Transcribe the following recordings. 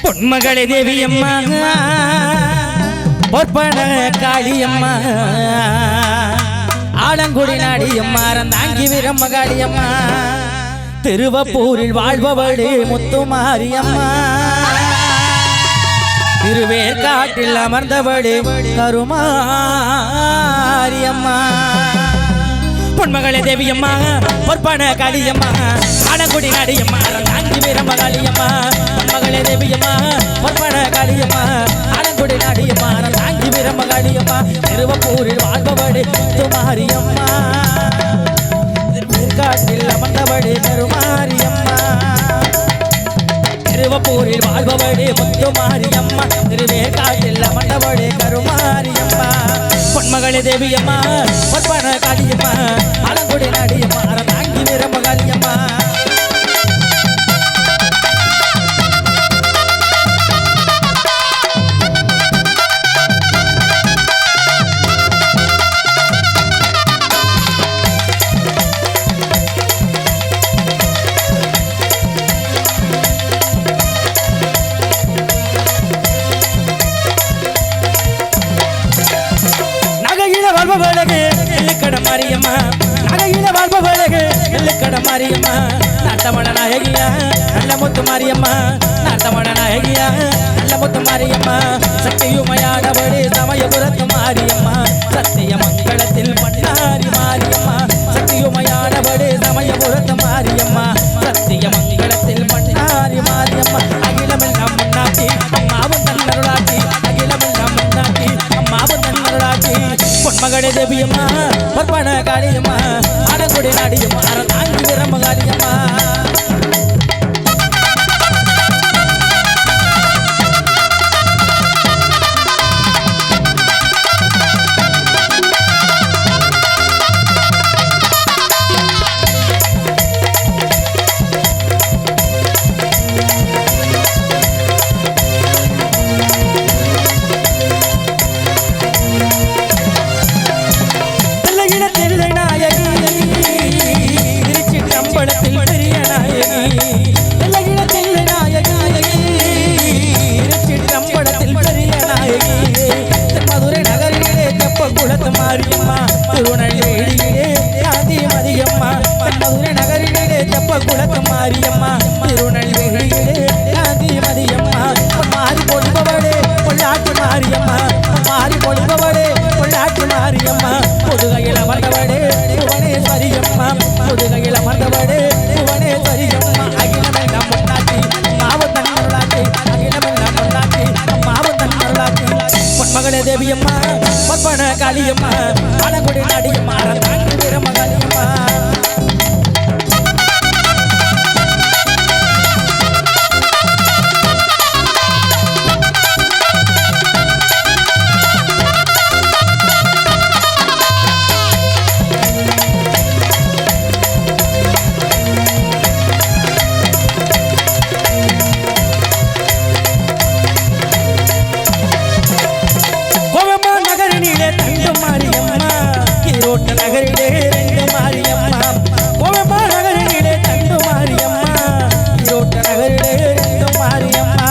பொன்மகளே தேவி அம்மா பொற்பன காளியம்மா ஆலங்குடி நாடியம்மா ரந்தாங்கி வீரமகாளியம்மா திருவப்பூரில் வாழ்பவளே முத்துமாரியம்மா திருவேற்காட்டில் அமர்ந்தவளே கருமாரியம்மா பொன்மகளே தேவியம்மா பொற்பன காளியம்மா ஆலங்குடி நாடியம்மா ரந்தாங்கி வீரமகாளியம்மா பொன்மகளே தேவியம்மா பொற்பன காளியம்மா ஆலங்குடி நாடியம்மா ரந்தாங்கி வீரமகாளியம்மா திருவப்பூரில் வாழ்பவளே முத்துமாரியம்மா திருவேற்காட்டில் அமர்ந்தவளே கருமாரியம்மா திருவப்பூரில் வாழ்பவளே முத்துமாரியம்மா திருவேற்காட்டில் அமர்ந்தவளே கருமாரியம்மா பொன்மகளே தேவியம்மா பொற்பன காளியம்மா ஆலங்குடி நாடியம்மா ரந்தாங்கி வீரமகாளியம்மா மாரியம்மா நகையில வாழ்பவளே எல்லுக்கட மாரியம்மா நாட்டமண நாயகியா நல்ல முத்து மாரியம்மா நாட்டமண நாயகியா நல்ல முத்து மாரியம்மா சக்தியுமையானவளே சமயபுரத்து மாரியம்மா சத்திய மங்களத்தில் பண்ணாரி மாரியம்மா சக்தியுமையானவளே சமயபுரத்து மாரியம்மா சத்திய மங்களத்தில் பண்ணாரி மாரியம்மா அகிலமெல்லாம் முன்னாட்டி அம்மாவும் தன்னருளாட்டி அகிலமெல்லாம் முன்னாட்டி அம்மாவும் தன்னருளாட்டி பொன்மகளே தேவியம்மா பொற்பன காளியம்மா ஆலங்குடி நாடியம்மா ரந்தாங்கி வீரமகாளியம்மா திருநெல்வேலியிலே காந்தி மதியம்மா மதுரை நகரிலே தெப்பக்குளத்து மாரியம்மா திருநெல்வேலியிலே காந்தி மதியம்மா மாறி பொழிபவளே பொள்ளாச்சி மாரியம்மா மாறி பொழிபவளே பொள்ளாச்சி மாரியம்மா புதுகையில் அமர்ந்தவளே புவனேஸ்வரியம்மா புதுகையில் அமர்ந்தவளே புவனேஸ்வரியம்மா அகிலமெல்லாம் முன்னாட்டி மாவட்டம் அருளாச்சி அகிலமெல்லாம் முன்னாட்டி மாவட்டம் அருளாச்சி பொன்மகளே தேவியம்மா பொற்பன காளியம்மா ஆலங்குடி நாடியம்மா ரந்தாங்கி வீரமகாளியம்மா நகரிலே ரெண்டு மாரியம்மா கோவமா நகரிலே தண்டு மாரியம்மா ஈரோட்ட நகரிலே ரெண்டு மாரியம்மா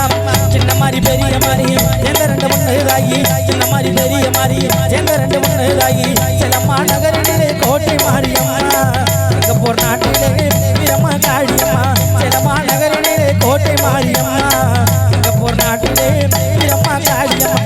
சின்ன மாறி பெரிய மாரியம் எந்த ரெண்டு மன்னராகி சின்ன மாறி பெரிய மாரியம் எந்த ரெண்டு மன்னராகி சிலம்மா நகரிலே கோட்டை மாரியம்மா சிங்கப்பூர் நாட்டிலே வீரம்மா காளியம்மா சிலம்மா நகரிலே கோட்டை மாரியம்மா சிங்கப்பூர் நாட்டிலே வீரம்மா காளியம்மா